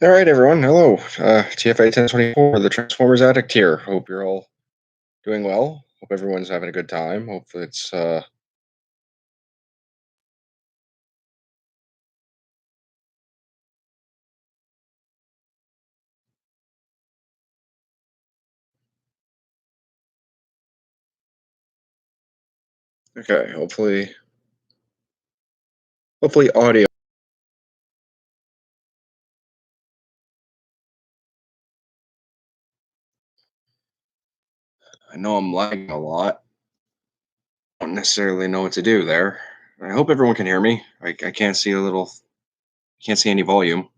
All right, everyone. Hello. TFA 1024, the Transformers Addict here. Hope you're all doing well. Hope everyone's having a good time. Hope it's okay. Hopefully audio. I know I'm lagging a lot. Don't necessarily know what to do there. I hope everyone can hear me. I can't see a little. Can't see any volume.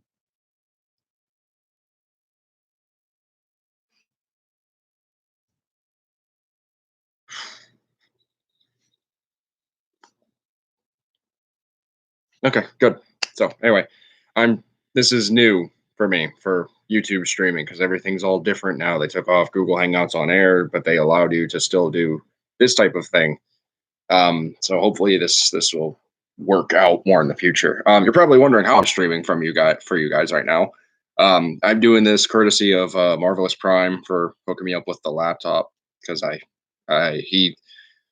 Okay, good. So anyway, I'm. This is new for me for YouTube streaming because everything's all different now. They took off Google Hangouts on air, but they allowed you to still do this type of thing. So hopefully this will work out more in the future. You're probably wondering how I'm streaming from you guys for you guys right now. I'm doing this courtesy of Marvelous Prime for hooking me up with the laptop because he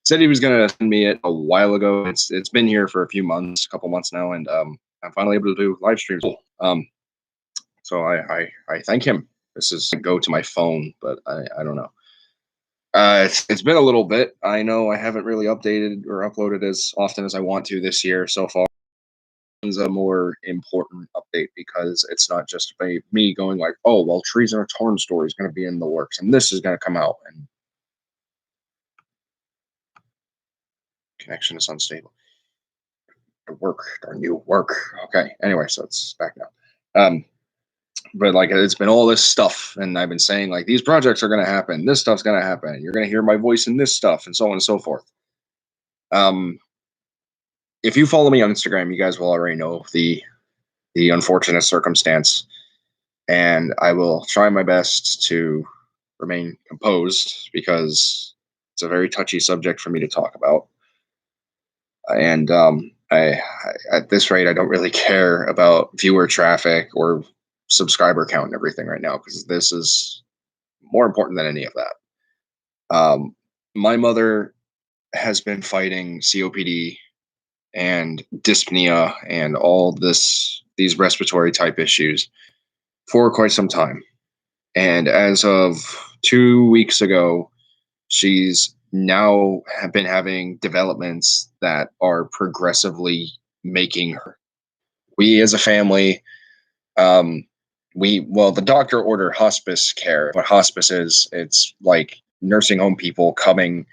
said he was gonna send me it a while ago. It's been here for a few months, a couple months now, and I'm finally able to do live streams. So I thank him. This is go to my phone, but I don't know. It's been a little bit. I know I haven't really updated or uploaded as often as I want to this year so far. It's a more important update because it's not just me going like, oh, well, Trees in a Torn story is going to be in the works and this is going to come out and connection is unstable. Our new work. Okay. Anyway, so it's back now. But like it's been all this stuff, and I've been saying like these projects are going to happen. This stuff's going to happen. You're going to hear my voice in this stuff, and so on and so forth. Um, if you follow me on Instagram, you guys will already know the unfortunate circumstance, and I will try my best to remain composed because it's a very touchy subject for me to talk about. And at this rate, I don't really care about viewer traffic or subscriber count and everything right now because this is more important than any of that. My mother has been fighting COPD and dyspnea and all these respiratory type issues for quite some time. And as of 2 weeks ago, she's now have been having developments that are progressively making her. We as a family, um, the doctor ordered hospice care. What hospice is, it's like nursing home people coming,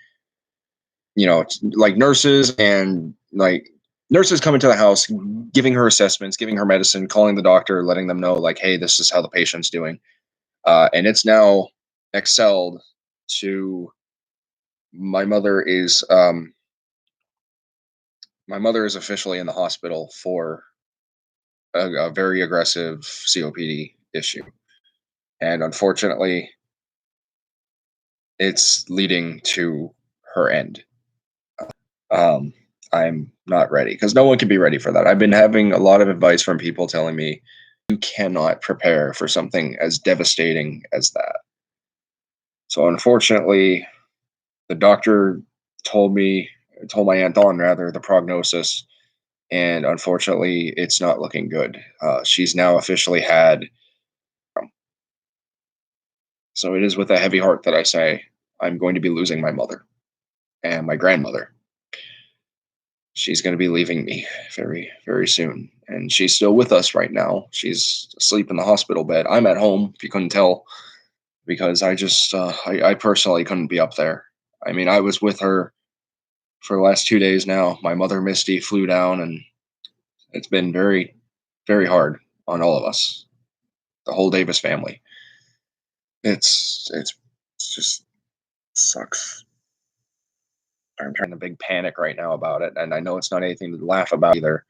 like nurses and like nurses coming to the house, giving her assessments, giving her medicine, calling the doctor, letting them know like, hey, this is how the patient's doing. And it's now excelled to my mother is my mother is officially in the hospital for a very aggressive COPD issue, and unfortunately, it's leading to her end. Um, I'm not ready because no one can be ready for that. I've been having a lot of advice from people telling me you cannot prepare for something as devastating as that. So unfortunately, the doctor told me, told my aunt Dawn rather, the prognosis, and unfortunately, it's not looking good. She's now officially had. So it is with a heavy heart that I say I'm going to be losing my mother and my grandmother. She's going to be leaving me very, very soon. And she's still with us right now. She's asleep in the hospital bed. I'm at home, if you couldn't tell, because I personally couldn't be up there. I mean, I was with her for the last 2 days now. My mother, Misty, flew down, and it's been very, very hard on all of us, the whole Davis family. It's just sucks. I'm trying to big panic right now about it, and I know it's not anything to laugh about either,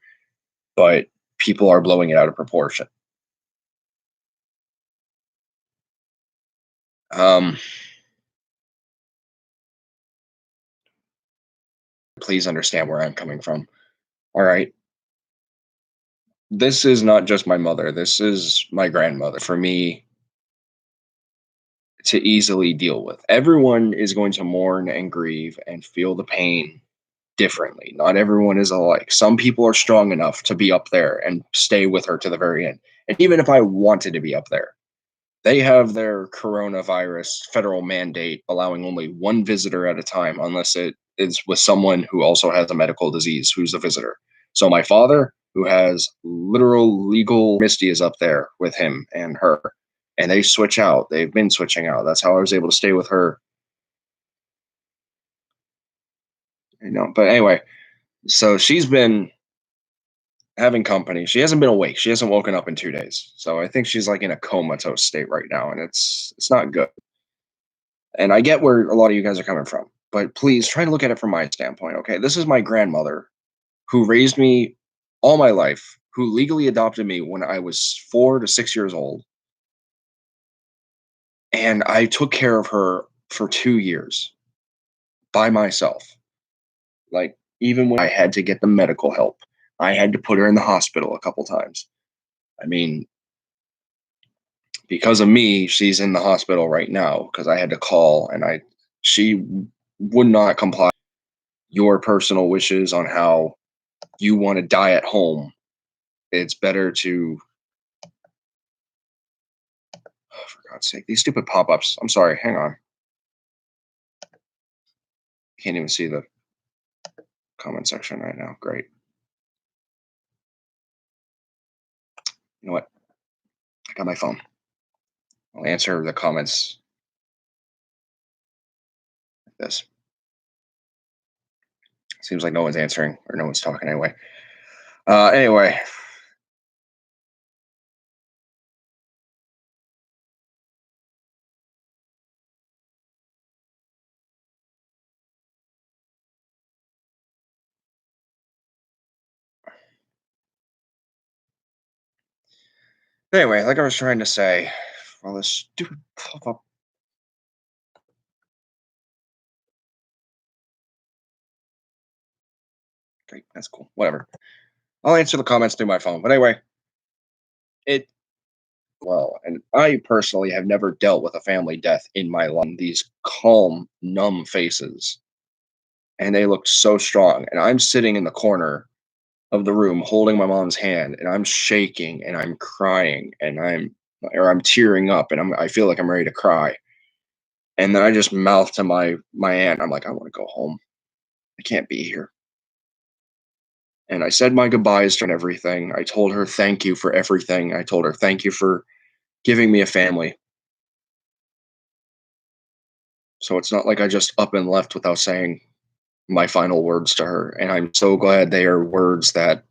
but people are blowing it out of proportion. Um, please understand where I'm coming from. All right, this is not just my mother. This is my grandmother for me to easily deal with. Everyone is going to mourn and grieve and feel the pain differently. Not everyone is alike. Some people are strong enough to be up there and stay with her to the very end. And even if I wanted to be up there, they have their coronavirus federal mandate allowing only one visitor at a time, unless it is with someone who also has a medical disease who's the visitor. So my father, who has literal legal, Misty is up there with him and her, and they switch out. They've been switching out. That's how I was able to stay with her. But anyway, so she's been having company. She hasn't been awake. She hasn't woken up in 2 days. So I think she's like in a comatose state right now, and it's not good. And I get where a lot of you guys are coming from, but please try to look at it from my standpoint. Okay, this is my grandmother who raised me all my life, who legally adopted me when I was 4 to 6 years old, and I took care of her for 2 years by myself. Like even when I had to get the medical help, I had to put her in the hospital a couple times. I mean, because of me, she's in the hospital right now because I had to call and she would not comply your personal wishes on how you want to die at home. It's better to, oh, for God's sake, these stupid pop-ups. I'm sorry, hang on. Can't even see the comment section right now. Great. You know what? I got my phone. I'll answer the comments like this. Seems like no one's answering or no one's talking anyway. Anyway, like I was trying to say, well, this stupid pop-up. Great, that's cool. Whatever. I'll answer the comments through my phone. But anyway, it well, and I personally have never dealt with a family death in my life. These calm, numb faces, and they looked so strong. And I'm sitting in the corner of the room holding my mom's hand, and I'm shaking and I'm crying and I'm tearing up and I feel like I'm ready to cry. And then I just mouth to my aunt, I'm like, I want to go home. I can't be here. And I said my goodbyes to her and everything. I told her thank you for everything. I told her thank you for giving me a family. So it's not like I just up and left without saying my final words to her. And I'm so glad they are words that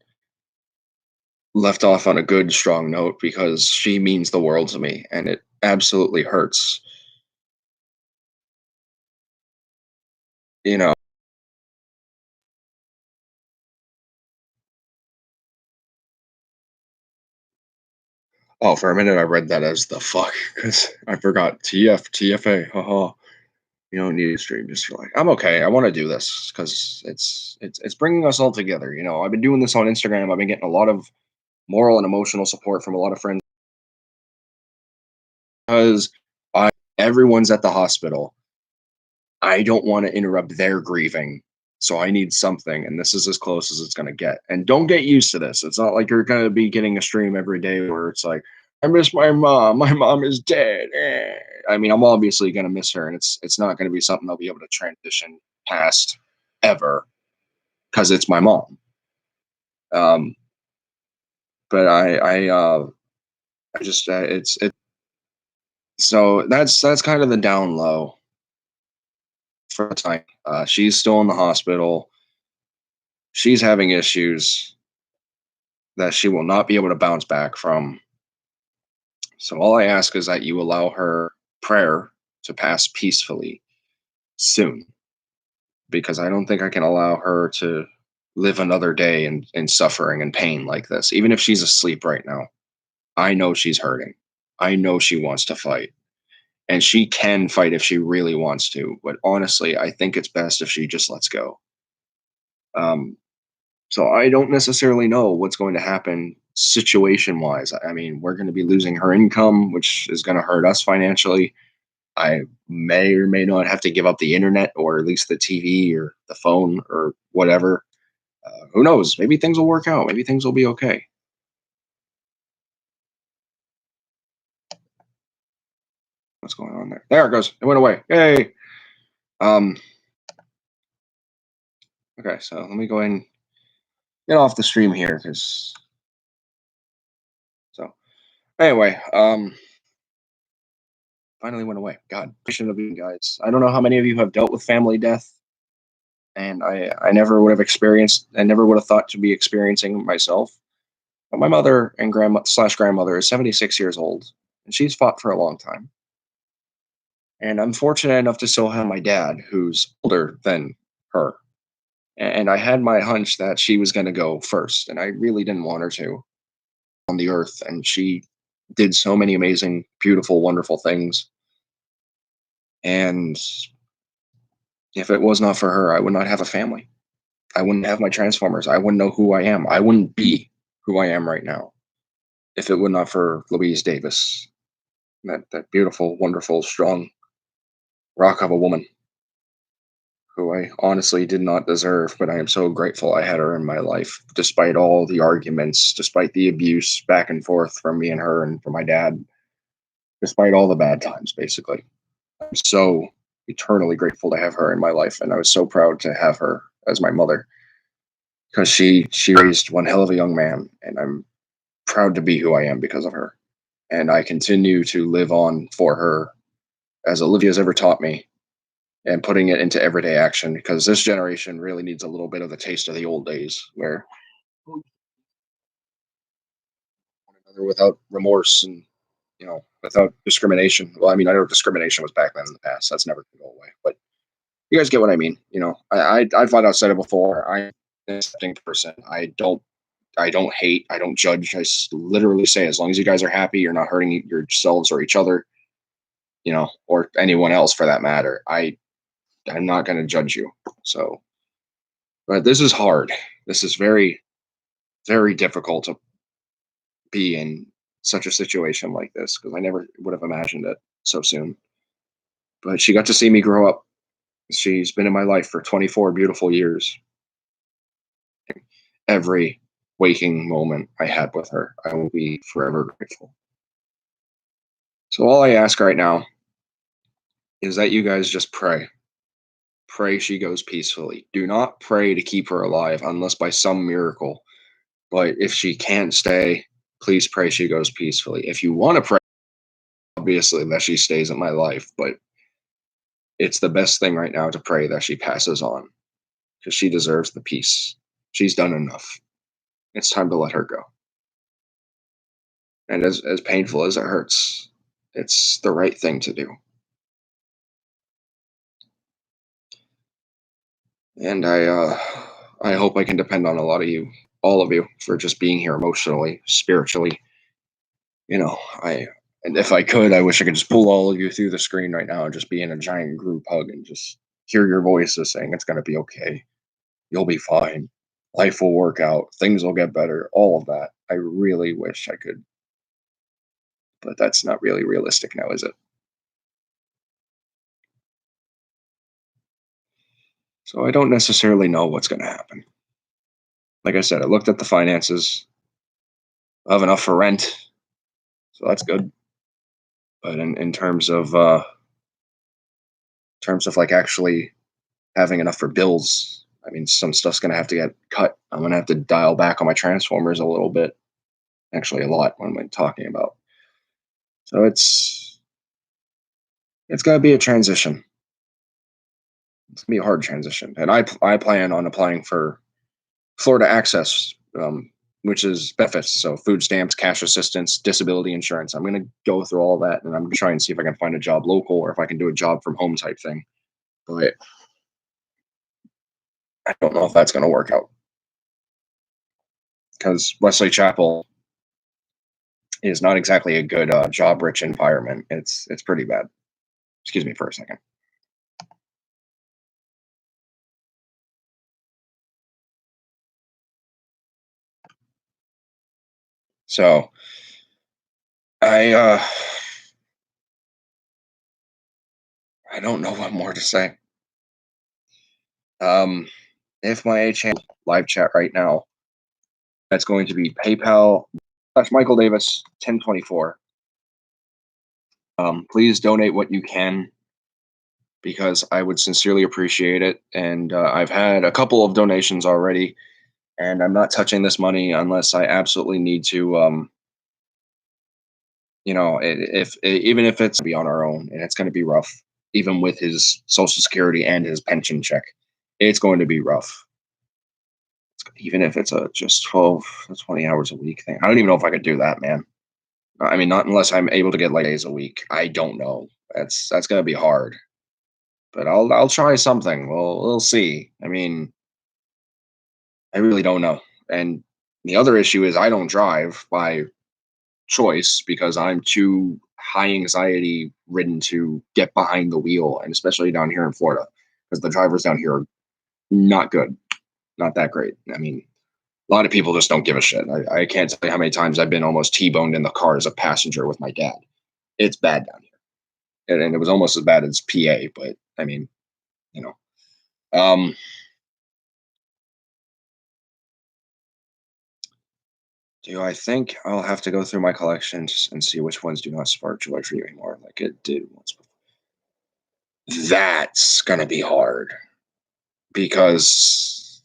left off on a good, strong note because she means the world to me and it absolutely hurts. You know, oh, for a minute I read that as the fuck because I forgot TFA. Haha. You don't need a stream just for like, I'm okay. I want to do this because it's bringing us all together. I've been doing this on Instagram. I've been getting a lot of moral and emotional support from a lot of friends because I everyone's at the hospital. I don't want to interrupt their grieving. So I need something, and this is as close as it's going to get. And don't get used to this. It's not like you're going to be getting a stream every day where it's like, I miss my mom. My mom is dead. I mean, I'm obviously going to miss her, and it's not going to be something I'll be able to transition past ever because it's my mom. Um, but I just it's it. So that's kind of the down low for the time. She's still in the hospital. She's having issues that she will not be able to bounce back from. So all I ask is that you allow her prayer to pass peacefully soon, because I don't think I can allow her to live another day in suffering and pain like this. Even if she's asleep right now, I know she's hurting. I know she wants to fight. And she can fight if she really wants to. But honestly, I think it's best if she just lets go. Um, so I don't necessarily know what's going to happen situation wise, I mean, we're going to be losing her income, which is going to hurt us financially. I may or may not have to give up the internet or at least the TV or the phone or whatever. Who knows? Maybe things will work out. Maybe things will be okay. What's going on there? There it goes. It went away. Yay. Um, okay, so let me go ahead and get off the stream here because so anyway, finally went away. God, patient of you guys. I don't know how many of you have dealt with family death, and I never would have experienced, I never would have thought to be experiencing myself. But my mother and grandma slash grandmother is 76 years old, and she's fought for a long time. And I'm fortunate enough to still have my dad, who's older than her. And I had my hunch that she was going to go first, and I really didn't want her to on the earth. And she did so many amazing, beautiful, wonderful things. And if it was not for her, I would not have a family. I wouldn't have my Transformers. I wouldn't know who I am. I wouldn't be who I am right now if it would not for Louise Davis, that beautiful, wonderful, strong rock of a woman who I honestly did not deserve, but I am so grateful I had her in my life, despite all the arguments, despite the abuse back and forth from me and her and from my dad, despite all the bad times, basically. I'm so eternally grateful to have her in my life, and I was so proud to have her as my mother because she raised one hell of a young man, and I'm proud to be who I am because of her. And I continue to live on for her as Olivia's ever taught me and putting it into everyday action because this generation really needs a little bit of the taste of the old days where one another without remorse and without discrimination. Well, I mean, I know discrimination was back then in the past. That's never going to go away. But you guys get what I mean. I flat out said it before. I'm an accepting person. I don't hate. I don't judge. Literally say as long as you guys are happy, you're not hurting yourselves or each other, or anyone else for that matter. I'm not going to judge you. So, but this is hard. This is very, very difficult to be in such a situation like this because I never would have imagined it so soon. But she got to see me grow up. She's been in my life for 24 beautiful years. Every waking moment I had with her, I will be forever grateful. So all I ask right now is that you guys just pray. Pray she goes peacefully. Do not pray to keep her alive unless by some miracle. But if she can't stay, please pray she goes peacefully. If you want to pray, obviously, that she stays in my life, but it's the best thing right now to pray that she passes on because she deserves the peace. She's done enough. It's time to let her go. And as painful as it hurts, it's the right thing to do. And I hope I can depend on a lot of you, all of you, for just being here emotionally, spiritually. I and if I could, I wish I could just pull all of you through the screen right now and just be in a giant group hug and just hear your voices saying it's gonna be okay. You'll be fine. Life will work out. Things will get better. All of that. I really wish I could, but that's not really realistic now, is it? So I don't necessarily know what's going to happen. Like I said, I looked at the finances. I have enough for rent, so that's good. But in terms of like actually having enough for bills, I mean, some stuff's going to have to get cut. I'm going to have to dial back on my Transformers a little bit. Actually, a lot. What am I talking about? So it's going to be a transition. It's going to be a hard transition, and I plan on applying for Florida Access, which is benefits, so food stamps, cash assistance, disability insurance. I'm going to go through all that, and I'm going to try and see if I can find a job local or if I can do a job from home type thing. But I don't know if that's going to work out because Wesley Chapel is not exactly a good job-rich environment. It's pretty bad. Excuse me for a second. So I I don't know what more to say. Um, if my channel live chat right now, that's going to be PayPal / Michael Davis 1024. Please donate what you can because I would sincerely appreciate it. And I've had a couple of donations already, and I'm not touching this money unless I absolutely need to. If even if it's be on our own, and it's going to be rough, even with his Social Security and his pension check, it's going to be rough. Even if it's a just 12 to 20 hours a week thing. I don't even know if I could do that, man. I mean, not unless I'm able to get like days a week. I don't know. That's gonna be hard. But I'll try something. We'll see. I mean, I really don't know. And the other issue is I don't drive by choice because I'm too high anxiety ridden to get behind the wheel, and especially down here in Florida, because the drivers down here are not good, not that great. I mean, a lot of people just don't give a shit. I can't tell you how many times I've been almost T-boned in the car as a passenger with my dad. It's bad down here, and it was almost as bad as PA. But I mean, you know, um, do I think I'll have to go through my collections and see which ones do not spark joy for you anymore, like it did once before? That's gonna be hard because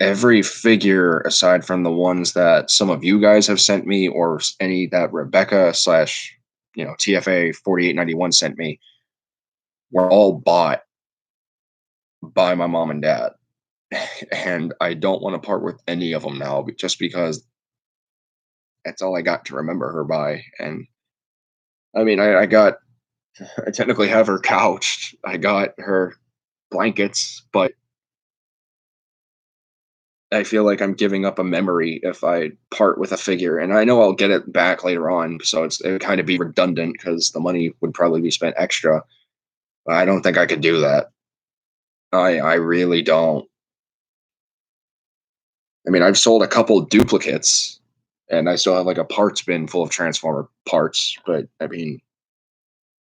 every figure, aside from the ones that some of you guys have sent me, or any that Rebecca / TFA 4891 sent me, were all bought by my mom and dad. And I don't want to part with any of them now just because that's all I got to remember her by. And I mean, I technically have her couch, I got her blankets, but I feel like I'm giving up a memory if I part with a figure. And I know I'll get it back later on. So it would kind of be redundant because the money would probably be spent extra. But I don't think I could do that. I really don't. I mean, I've sold a couple duplicates and I still have like a parts bin full of Transformer parts. But I mean,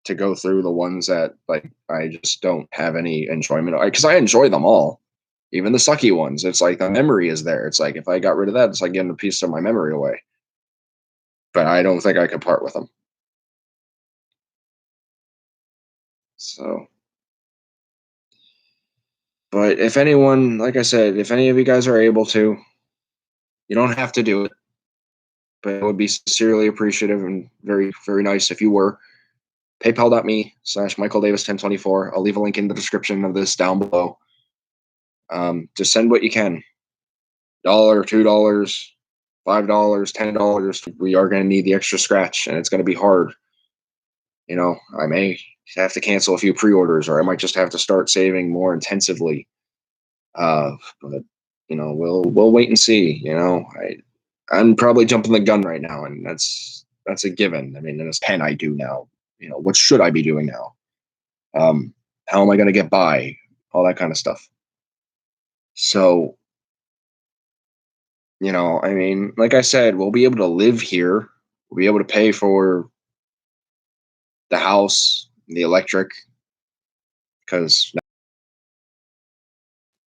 to go through the ones that like I just don't have any enjoyment because I enjoy them all, even the sucky ones. It's like the memory is there. It's like if I got rid of that, it's like getting a piece of my memory away. But I don't think I could part with them. So, but if anyone, like I said, if any of you guys are able to, you don't have to do it, but it would be sincerely appreciative and very, very nice if you were. PayPal.me/Michael Davis 1024. I'll leave a link in the description of this down below. Just send what you can. $1, $2, $5, $10. We are going to need the extra scratch, and it's going to be hard. I may have to cancel a few pre-orders, or I might just have to start saving more intensively. But we'll wait and see. I'm probably jumping the gun right now, and that's a given. I mean, in this pen, I do now. What should I be doing now? How am I going to get by? All that kind of stuff. So, I mean, like I said, we'll be able to live here. We'll be able to pay for the house, the electric, because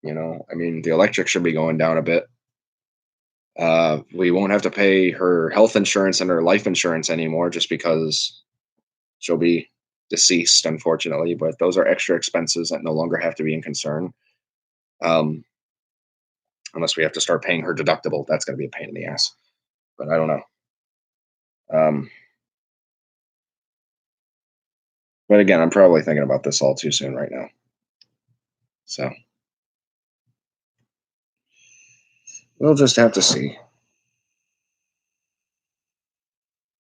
I mean, the electric should be going down a bit. We won't have to pay her health insurance and her life insurance anymore just because she'll be deceased, unfortunately. But those are extra expenses that no longer have to be in concern. Um, unless we have to start paying her deductible. That's going to be a pain in the ass. But I don't know. Um, but again, I'm probably thinking about this all too soon right now. So we'll just have to see.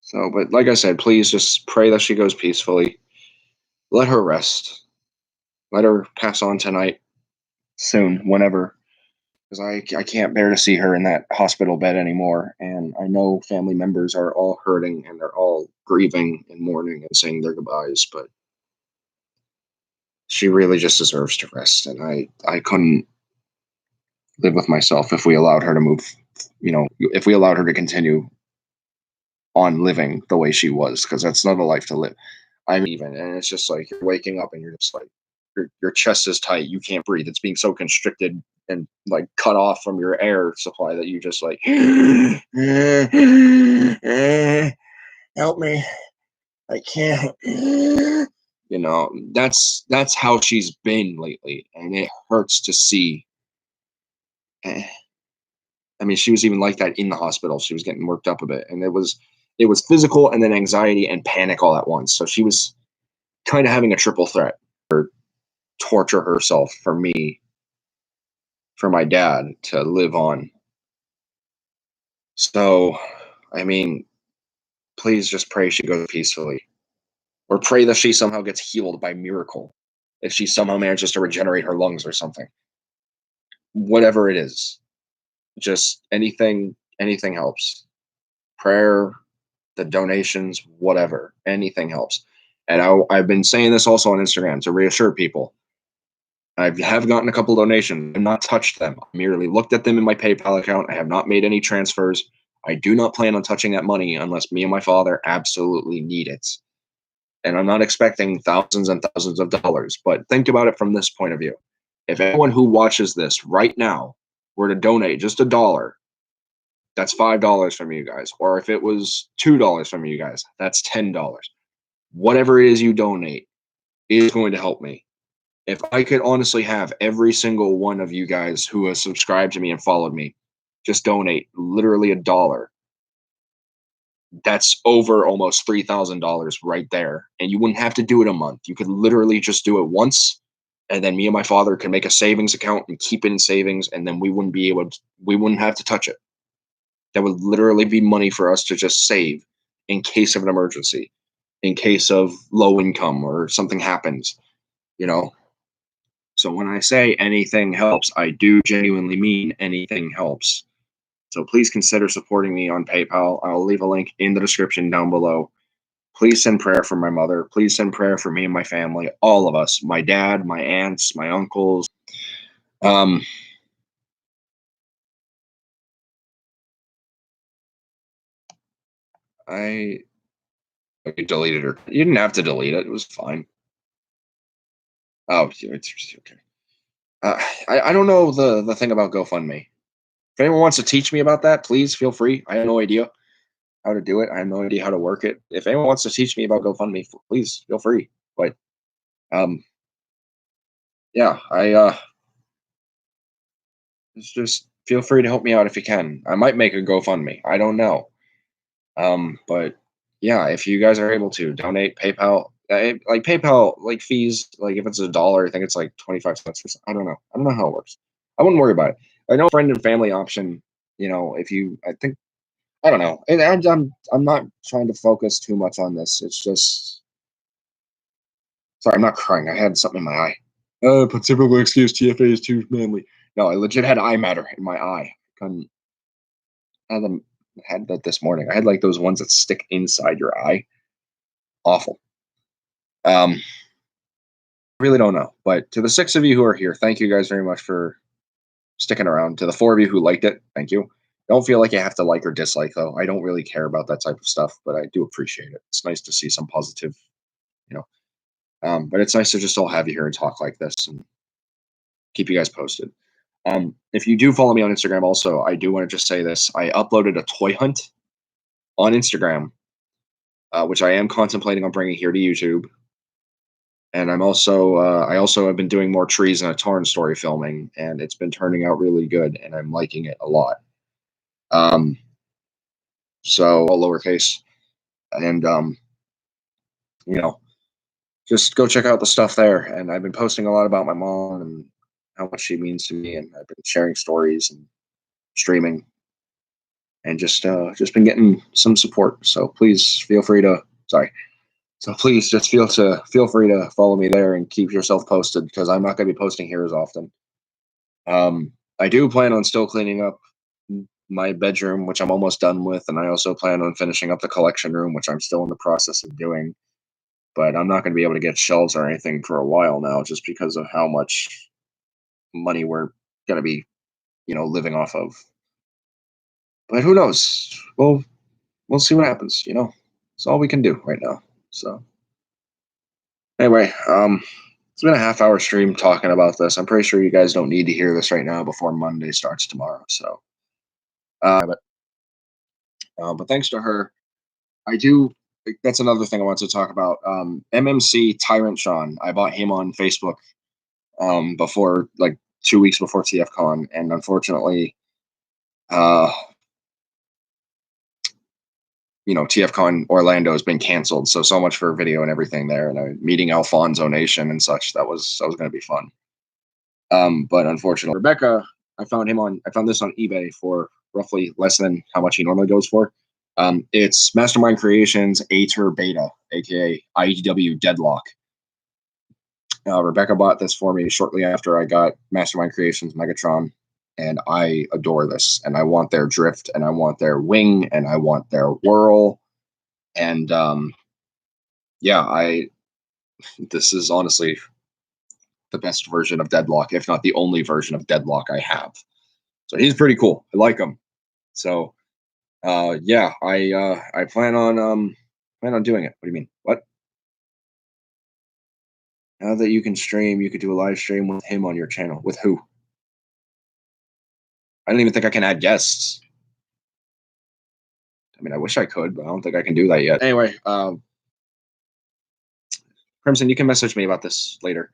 So, but like I said, please just pray that she goes peacefully. Let her rest. Let her pass on tonight, soon, whenever. Because I can't bear to see her in that hospital bed anymore. And I know family members are all hurting and they're all grieving and mourning and saying their goodbyes. But she really just deserves to rest. And I couldn't live with myself if we allowed her to move, if we allowed her to continue on living the way she was, because that's not a life to live. I mean, even, and it's just like you're waking up and you're just like your chest is tight, you can't breathe. It's being so constricted and like cut off from your air supply that you just like help me, I can't. That's how she's been lately, and it hurts to see. Eh, I mean, she was even like that in the hospital. She was getting worked up a bit, and it was physical and then anxiety and panic all at once. So she was kind of having a triple threat: torture herself for me, for my dad to live on. So, I mean, please just pray she goes peacefully, or pray that she somehow gets healed by miracle. If she somehow manages to regenerate her lungs or something, whatever it is, just anything helps. Prayer, the donations, whatever, anything helps. And I've been saying this also on Instagram to reassure people. I have gotten a couple donations. I've not touched them. I merely looked at them in my PayPal account. I have not made any transfers. I do not plan on touching that money unless me and my father absolutely need it. And I'm not expecting thousands and thousands of dollars. But think about it from this point of view. If anyone who watches this right now were to donate just $1, that's $5 from you guys. Or if it was $2 from you guys, that's $10. Whatever it is you donate is going to help me. If I could honestly have every single one of you guys who has subscribed to me and followed me just donate literally $1, that's over almost $3,000 right there. And you wouldn't have to do it a month. You could literally just do it once. And then me and my father could make a savings account and keep it in savings. And then we wouldn't have to touch it. That would literally be money for us to just save in case of an emergency, in case of low income or something happens, you know? So when I say anything helps, I do genuinely mean anything helps. So please consider supporting me on PayPal. I'll leave a link in the description down below. Please send prayer for my mother. Please send prayer for me and my family, all of us, my dad, my aunts, my uncles. Um, I you deleted her. You didn't have to delete it. It was fine. Oh, it's okay. I don't know the thing about GoFundMe. If anyone wants to teach me about that, please feel free. I have no idea how to do it. I have no idea how to work it. If anyone wants to teach me about GoFundMe, please feel free. But um, yeah, I just feel free to help me out if you can. I might make a GoFundMe. I don't know. But yeah, if you guys are able to donate PayPal, like PayPal, like fees, like if it's $1, I think it's like 25 cents or something. I don't know. I don't know how it works. I wouldn't worry about it. I know friend and family option. If you, I think I don't know. And I'm not trying to focus too much on this. It's just sorry, I'm not crying. I had something in my eye. But typical excuse TFA is too manly. No, I legit had eye matter in my eye. Couldn't I had that this morning. I had like those ones that stick inside your eye. Awful. Um, really don't know. But to the 6 of you who are here, thank you guys very much for sticking around. To the 4 of you who liked it, thank you. Don't feel like you have to like or dislike though. I don't really care about that type of stuff, but I do appreciate it. It's nice to see some positive, you know. But it's nice to just all have you here and talk like this and keep you guys posted. If you do follow me on Instagram, also, I do want to just say this. I uploaded a toy hunt on Instagram, which I am contemplating on bringing here to YouTube. And I also have been doing more trees and a Torn story filming, and it's been turning out really good, and I'm liking it a lot. Um, so all lowercase, and you know, just go check out the stuff there. And I've been posting a lot about my mom and how much she means to me, and I've been sharing stories and streaming, and just been getting some support. So please feel free to sorry. So please just feel free to follow me there and keep yourself posted because I'm not going to be posting here as often. I do plan on still cleaning up my bedroom, which I'm almost done with, and I also plan on finishing up the collection room, which I'm still in the process of doing. But I'm not going to be able to get shelves or anything for a while now, just because of how much money we're going to be, living off of. But who knows? Well, we'll see what happens. It's all we can do right now. So anyway, it's been a half-hour stream talking about this. I'm pretty sure you guys don't need to hear this right now before Monday starts tomorrow. So, but thanks to her, I do. That's another thing I want to talk about. MMC Tyrant Sean. I bought him on Facebook before, like 2 weeks before TFCon, and unfortunately, uh, TFCon Orlando has been canceled. So much for video and everything there, and meeting Alfonso Nation and such. That was going to be fun. But unfortunately, Rebecca, I found this on eBay for roughly less than how much he normally goes for. It's Mastermind Creations Ater Beta, aka IDW Deadlock. Rebecca bought this for me shortly after I got Mastermind Creations Megatron, and I adore this. And I want their drift, and I want their wing, and I want their whirl. And yeah, this is honestly the best version of Deadlock, if not the only version of Deadlock I have. So he's pretty cool. I like him. So yeah, I plan on doing it. What do you mean? What? Now that you can stream, you could do a live stream with him on your channel. With who? I don't even think I can add guests. I mean, I wish I could, but I don't think I can do that yet. Anyway, Crimson, you can message me about this later.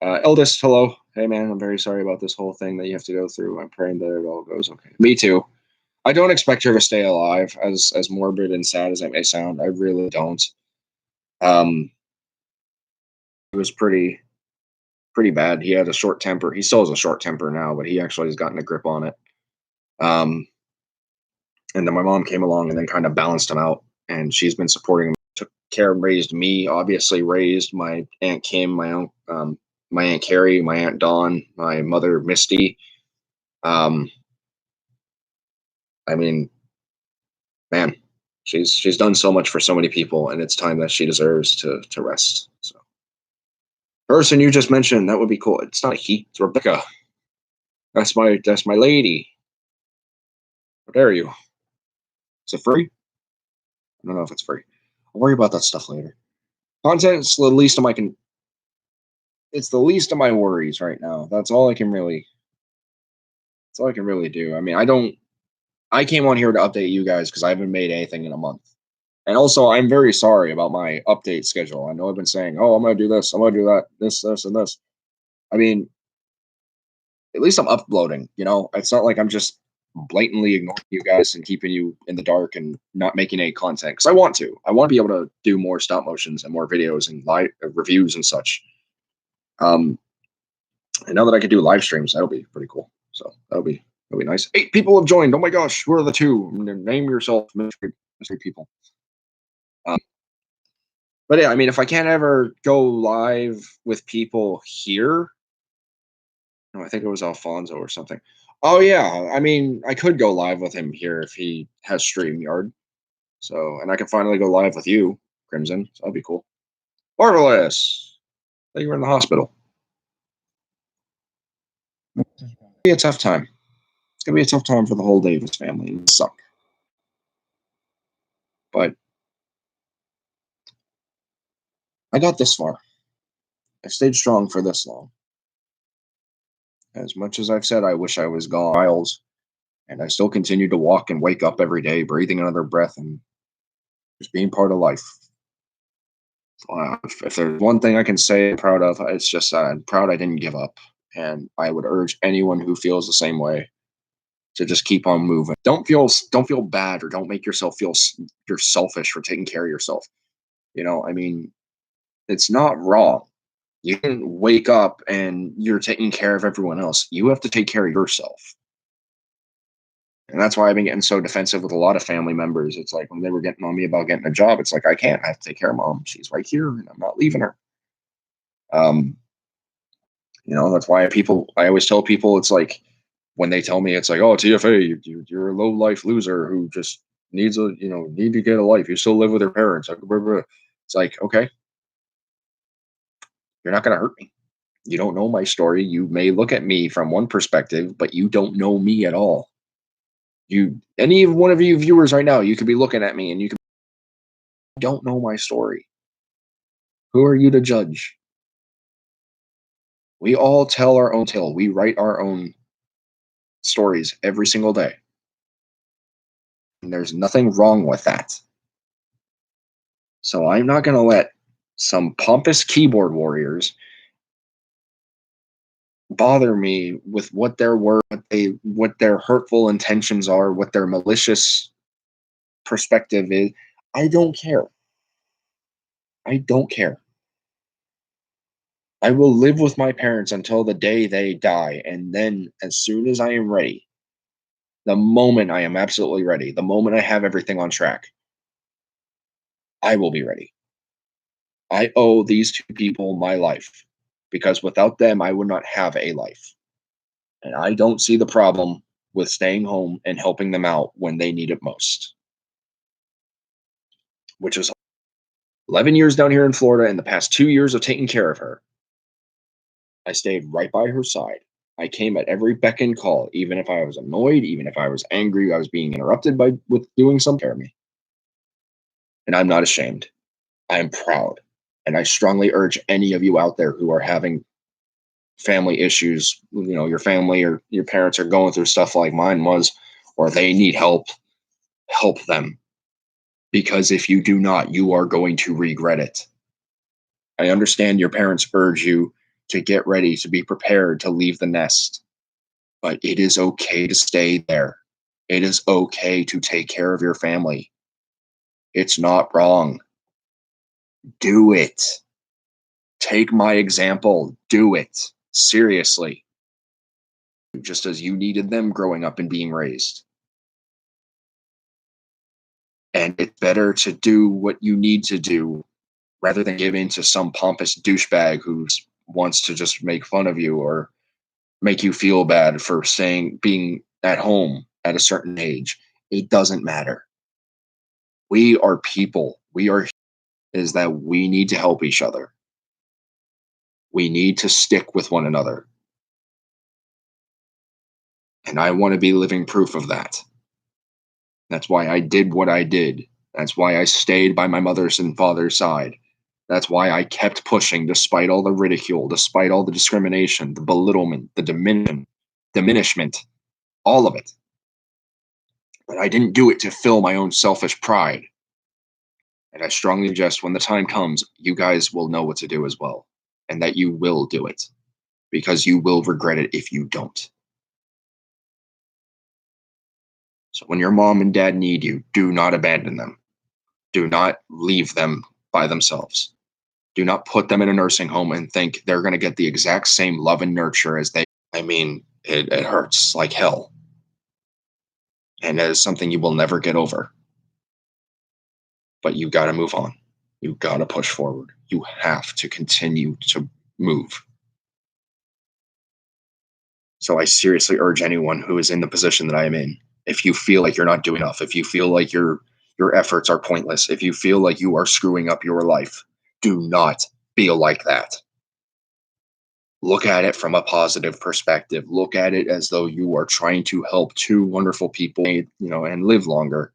Eldest, hello. Hey man, I'm very sorry about this whole thing that you have to go through. I'm praying that it all goes okay. Me too. I don't expect her to stay alive, as morbid and sad as it may sound. I really don't. It was pretty bad. He had a short temper. He still has a short temper now, but he actually has gotten a grip on it. And then my mom came along and then kind of balanced him out, and she's been supporting him, took care, raised me, obviously raised my Aunt Kim, my Aunt Carrie, my Aunt Dawn, my mother Misty. I mean, man, she's done so much for so many people, and it's time that she deserves to rest. So, person you just mentioned, that would be cool. It's not a he, it's Rebecca. That's my lady. How dare you? Is it free? I don't know if it's free. I'll worry about that stuff later. Content is the least of my it's the least of my worries right now. That's all I can really do. I mean, I came on here to update you guys because I haven't made anything in a month. And also, I'm very sorry about my update schedule. I know I've been saying, oh, I'm going to do this, I'm going to do that, this, and this. I mean, at least I'm uploading, It's not like I'm just blatantly ignoring you guys and keeping you in the dark and not making any content, because I want to be able to do more stop motions and more videos and live reviews and such. And now that I can do live streams, that'll be pretty cool. So that'll be nice. 8 people have joined. Oh my gosh, who are the 2? Name yourself, mystery people. But yeah, I mean, if I can't ever go live with people here, no, I think it was Alfonso or something. Oh yeah, I mean, I could go live with him here if he has StreamYard. So, and I can finally go live with you, Crimson. So that'd be cool. Marvelous. That you were in the hospital. It's gonna be a tough time. It's gonna be a tough time for the whole Davis family. It suck. But I got this far. I stayed strong for this long. As much as I've said I wish I was gone miles, and I still continue to walk and wake up every day, breathing another breath and just being part of life. If there's one thing I can say I'm proud of, it's just that I'm proud I didn't give up. And I would urge anyone who feels the same way to just keep on moving. Don't feel bad, or don't make yourself feel you're selfish for taking care of yourself. I mean, it's not wrong. You didn't wake up and you're taking care of everyone else. You have to take care of yourself. And that's why I've been getting so defensive with a lot of family members. It's like when they were getting on me about getting a job, it's like, I can't. I have to take care of mom. She's right here, and I'm not leaving her. That's why I always tell people, it's like, when they tell me, it's like, oh, TFA, you're a low life loser who just needs need to get a life. You still live with your parents. It's like, okay, you're not going to hurt me. You don't know my story. You may look at me from one perspective, but you don't know me at all. Any one of you viewers right now, you could be looking at me and you could don't know my story. Who are you to judge? We all tell our own tale. We write our own stories every single day. And there's nothing wrong with that. So I'm not going to let some pompous keyboard warriors bother me with what their word, what their hurtful intentions are, what their malicious perspective is. I don't care. I don't care. I will live with my parents until the day they die, and then as soon as I am ready, the moment I am absolutely ready, the moment I have everything on track, I will be ready. I owe these two people my life because without them, I would not have a life. And I don't see the problem with staying home and helping them out when they need it most, which is 11 years down here in Florida. In the past 2 years of taking care of her, I stayed right by her side. I came at every beck and call, even if I was annoyed, even if I was angry, I was being interrupted by with doing something to me. And I'm not ashamed. I am proud. And I strongly urge any of you out there who are having family issues, your family or your parents are going through stuff like mine was, or they need help, help them. Because if you do not, you are going to regret it. I understand your parents urge you to get ready, to be prepared, to leave the nest, but it is okay to stay there. It is okay to take care of your family. It's not wrong. Do it. Take my example. Do it. Seriously. Just as you needed them growing up and being raised. And it's better to do what you need to do rather than give in to some pompous douchebag who wants to just make fun of you or make you feel bad for being at home at a certain age. It doesn't matter. We are people. Is that we need to help each other. We need to stick with one another. And I want to be living proof of that. That's why I did what I did. That's why I stayed by my mother's and father's side. That's why I kept pushing despite all the ridicule, despite all the discrimination, the belittlement, the diminishment, all of it. But I didn't do it to fill my own selfish pride. And I strongly suggest when the time comes, you guys will know what to do as well. And that you will do it. Because you will regret it if you don't. So when your mom and dad need you, do not abandon them. Do not leave them by themselves. Do not put them in a nursing home and think they're going to get the exact same love and nurture as they. I mean, it hurts like hell. And it is something you will never get over. But you got to move on. You got to push forward. You have to continue to move. So I seriously urge anyone who is in the position that I am in, if you feel like you're not doing enough, if you feel like your efforts are pointless, if you feel like you are screwing up your life, do not feel like that. Look at it from a positive perspective. Look at it as though you are trying to help two wonderful people, and live longer.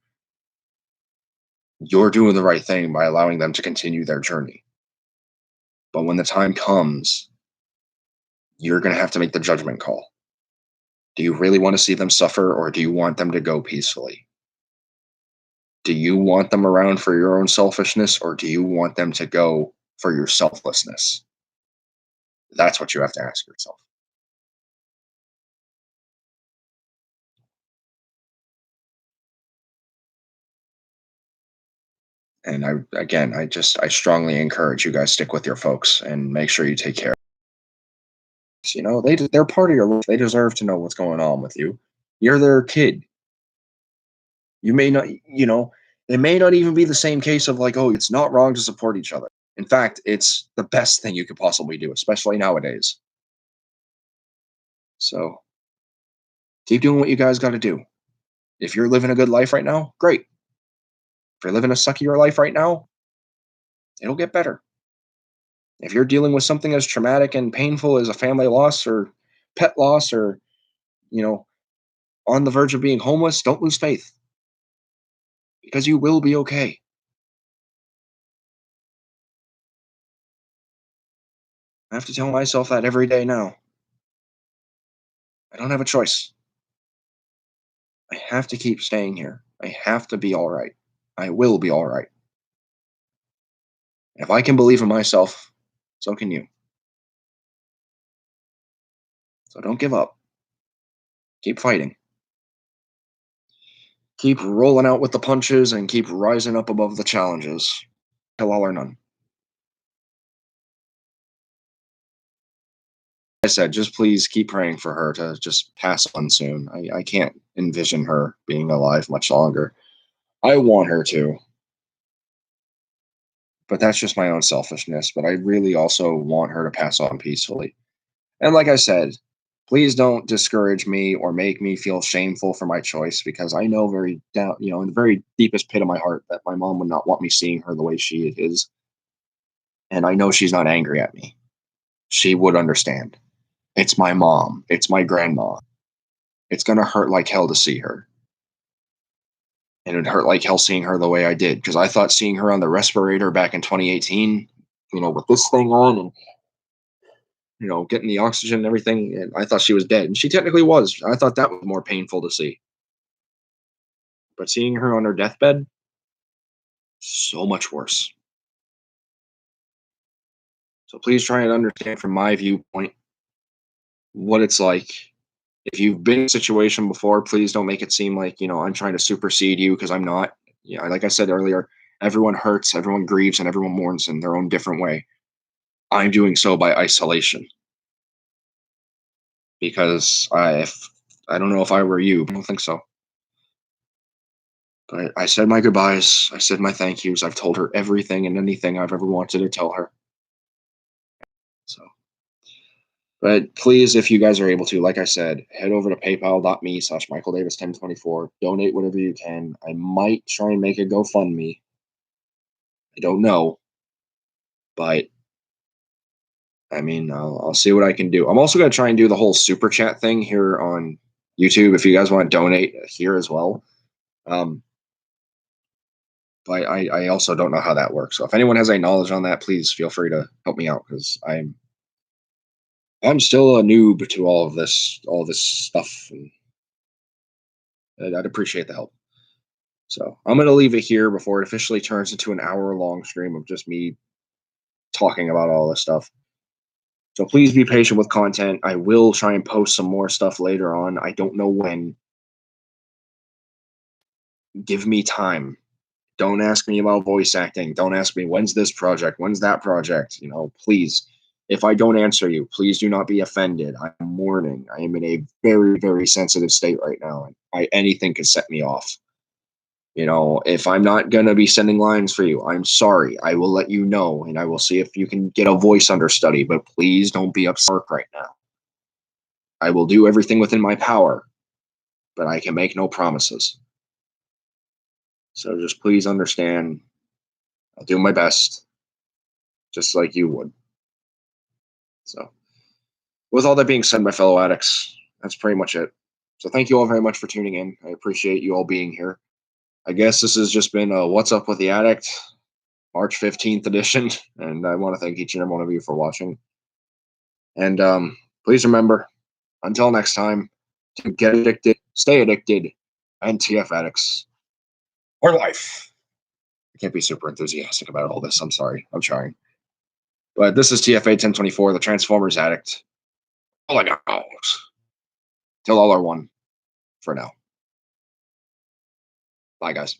You're doing the right thing by allowing them to continue their journey. But when the time comes, you're going to have to make the judgment call. Do you really want to see them suffer, or do you want them to go peacefully? Do you want them around for your own selfishness, or do you want them to go for your selflessness? That's what you have to ask yourself. And I strongly encourage you guys stick with your folks and make sure you take care. They're part of your life. They deserve to know what's going on with you. You're their kid. You may not, it may not even be the same case of like, oh, it's not wrong to support each other. In fact, it's the best thing you could possibly do, especially nowadays. So keep doing what you guys got to do. If you're living a good life right now, great. If you're living a suckier life right now, it'll get better. If you're dealing with something as traumatic and painful as a family loss or pet loss or, you know, on the verge of being homeless, don't lose faith because you will be okay. I have to tell myself that every day now. I don't have a choice. I have to keep staying here. I have to be all right. I will be all right. If I can believe in myself, so can you. So don't give up. Keep fighting. Keep rolling out with the punches and keep rising up above the challenges. Till all or none. I said, just please keep praying for her to just pass on soon. I can't envision her being alive much longer. I want her to, but that's just my own selfishness. But I really also want her to pass on peacefully. And like I said, please don't discourage me or make me feel shameful for my choice because I know very down, in the very deepest pit of my heart that my mom would not want me seeing her the way she is. And I know she's not angry at me. She would understand. It's my mom. It's my grandma. It's going to hurt like hell to see her. And it would hurt like hell seeing her the way I did because I thought seeing her on the respirator back in 2018, with this thing on and getting the oxygen and everything. And I thought she was dead, and she technically was. I thought that was more painful to see. But seeing her on her deathbed, so much worse. So please try and understand from my viewpoint what it's like. If you've been in a situation before, please don't make it seem like, I'm trying to supersede you because I'm not. Like I said earlier, everyone hurts, everyone grieves, and everyone mourns in their own different way. I'm doing so by isolation because I don't know if I were you, but I don't think so. But I said my goodbyes. I said my thank yous. I've told her everything and anything I've ever wanted to tell her. So, but please, if you guys are able to, like I said, head over to paypal.me/MichaelDavis1024. Donate whatever you can. I might try and make a GoFundMe. I don't know, but I mean, I'll see what I can do. I'm also going to try and do the whole super chat thing here on YouTube if you guys want to donate here as well. But I also don't know how that works. So if anyone has any knowledge on that, please feel free to help me out because I'm still a noob to all this stuff, and I'd appreciate the help. So I'm gonna leave it here before it officially turns into an hour-long stream of just me talking about all this stuff. So please be patient with content. I will try and post some more stuff later on. I don't know when. Give me time. Don't ask me about voice acting. Don't ask me when's this project, when's that project. Please. If I don't answer you, please do not be offended. I'm mourning. I am in a very, very sensitive state right now. Anything could set me off. If I'm not going to be sending lines for you, I'm sorry. I will let you know, and I will see if you can get a voice understudy, but please don't be upset right now. I will do everything within my power, but I can make no promises. So just please understand, I'll do my best, just like you would. So, with all that being said, my fellow addicts, that's pretty much it. So thank you all very much for tuning in. I appreciate you all being here. I guess this has just been a What's Up with the Addict, March 15th edition, and I want to thank each and every one of you for watching. And please remember, until next time, to get addicted, stay addicted, and TF addicts or life. I can't be super enthusiastic about all this. I'm sorry. I'm trying. But this is TFA 1024, the Transformers Addict. All I got. Till all are one for now. Bye, guys.